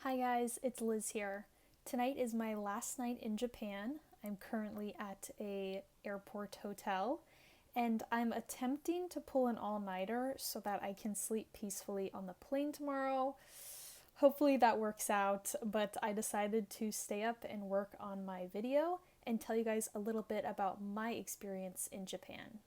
Hi guys, it's Liz here. Tonight is my last night in Japan. I'm currently at a airport hotel and I'm attempting to pull an all-nighter so that I can sleep peacefully on the plane tomorrow. Hopefully that works out, but I decided to stay up and work on my video and tell you guys a little bit about my experience in Japan.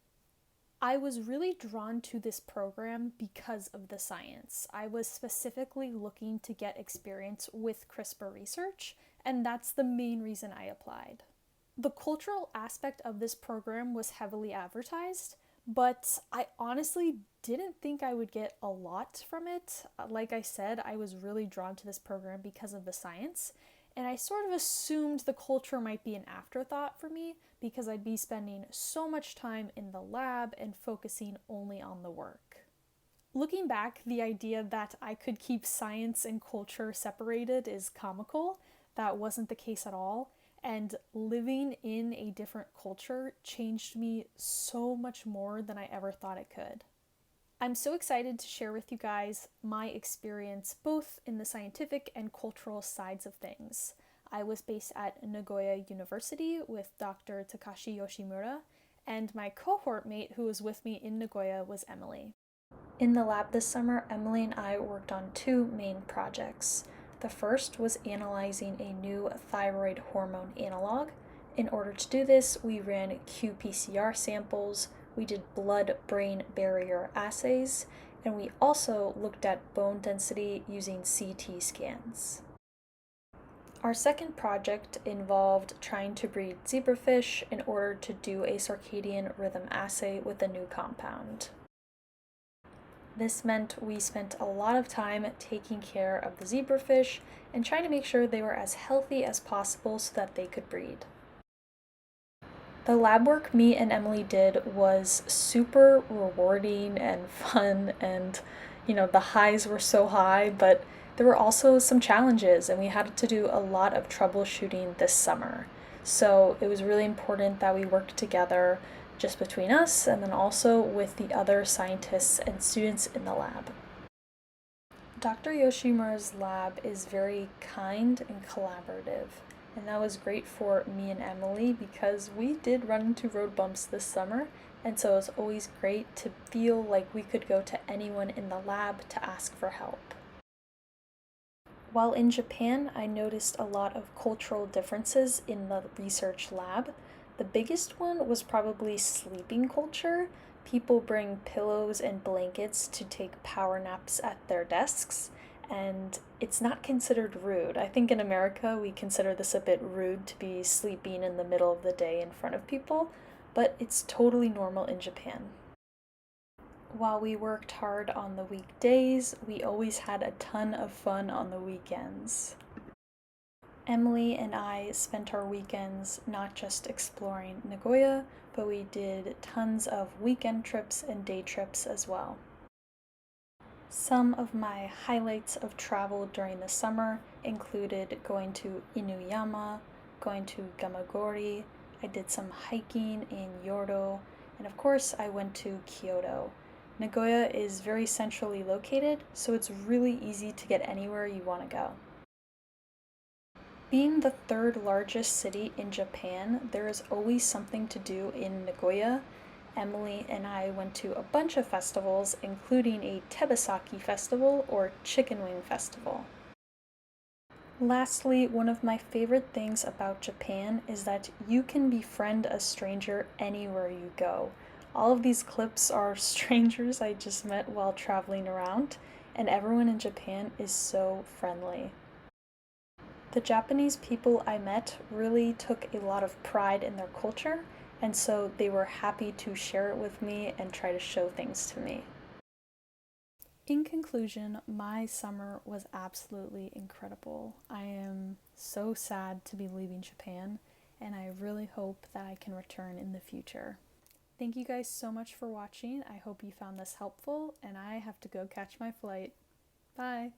I was really drawn to this program because of the science. I was specifically looking to get experience with CRISPR research, and that's the main reason I applied. The cultural aspect of this program was heavily advertised, but I honestly didn't think I would get a lot from it. Like I said, I was really drawn to this program because of the science, and I sort of assumed the culture might be an afterthought for me because I'd be spending so much time in the lab and focusing only on the work. Looking back, the idea that I could keep science and culture separated is comical. That wasn't the case at all. And living in a different culture changed me so much more than I ever thought it could. I'm so excited to share with you guys my experience both in the scientific and cultural sides of things. I was based at Nagoya University with Dr. Takashi Yoshimura, and my cohort mate who was with me in Nagoya was Emily. In the lab this summer, Emily and I worked on two main projects. The first was analyzing a new thyroid hormone analog. In order to do this, we ran qPCR samples, we did blood-brain barrier assays, and we also looked at bone density using CT scans. Our second project involved trying to breed zebrafish in order to do a circadian rhythm assay with a new compound. This meant we spent a lot of time taking care of the zebrafish and trying to make sure they were as healthy as possible so that they could breed. The lab work me and Emily did was super rewarding and fun, and the highs were so high, but there were also some challenges, and we had to do a lot of troubleshooting this summer. So it was really important that we worked together just between us and then also with the other scientists and students in the lab. Dr. Yoshimura's lab is very kind and collaborative, and that was great for me and Emily because we did run into road bumps this summer, and so it was always great to feel like we could go to anyone in the lab to ask for help. While in Japan, I noticed a lot of cultural differences in the research lab. The biggest one was probably sleeping culture. People bring pillows and blankets to take power naps at their desks, and it's not considered rude. I think in America we consider this a bit rude to be sleeping in the middle of the day in front of people, but it's totally normal in Japan. While we worked hard on the weekdays, we always had a ton of fun on the weekends. Emily and I spent our weekends not just exploring Nagoya, but we did tons of weekend trips and day trips as well. Some of my highlights of travel during the summer included going to Inuyama, going to Gamagori, I did some hiking in Yoro, and of course I went to Kyoto. Nagoya is very centrally located, so it's really easy to get anywhere you want to go. Being the third largest city in Japan, there is always something to do in Nagoya. Emily and I went to a bunch of festivals, including a tebesaki festival or chicken wing festival. Lastly, one of my favorite things about Japan is that you can befriend a stranger anywhere you go. All of these clips are strangers I just met while traveling around, and everyone in Japan is so friendly. The Japanese people I met really took a lot of pride in their culture, and so they were happy to share it with me and try to show things to me. In conclusion, my summer was absolutely incredible. I am so sad to be leaving Japan, and I really hope that I can return in the future. Thank you guys so much for watching. I hope you found this helpful, and I have to go catch my flight. Bye!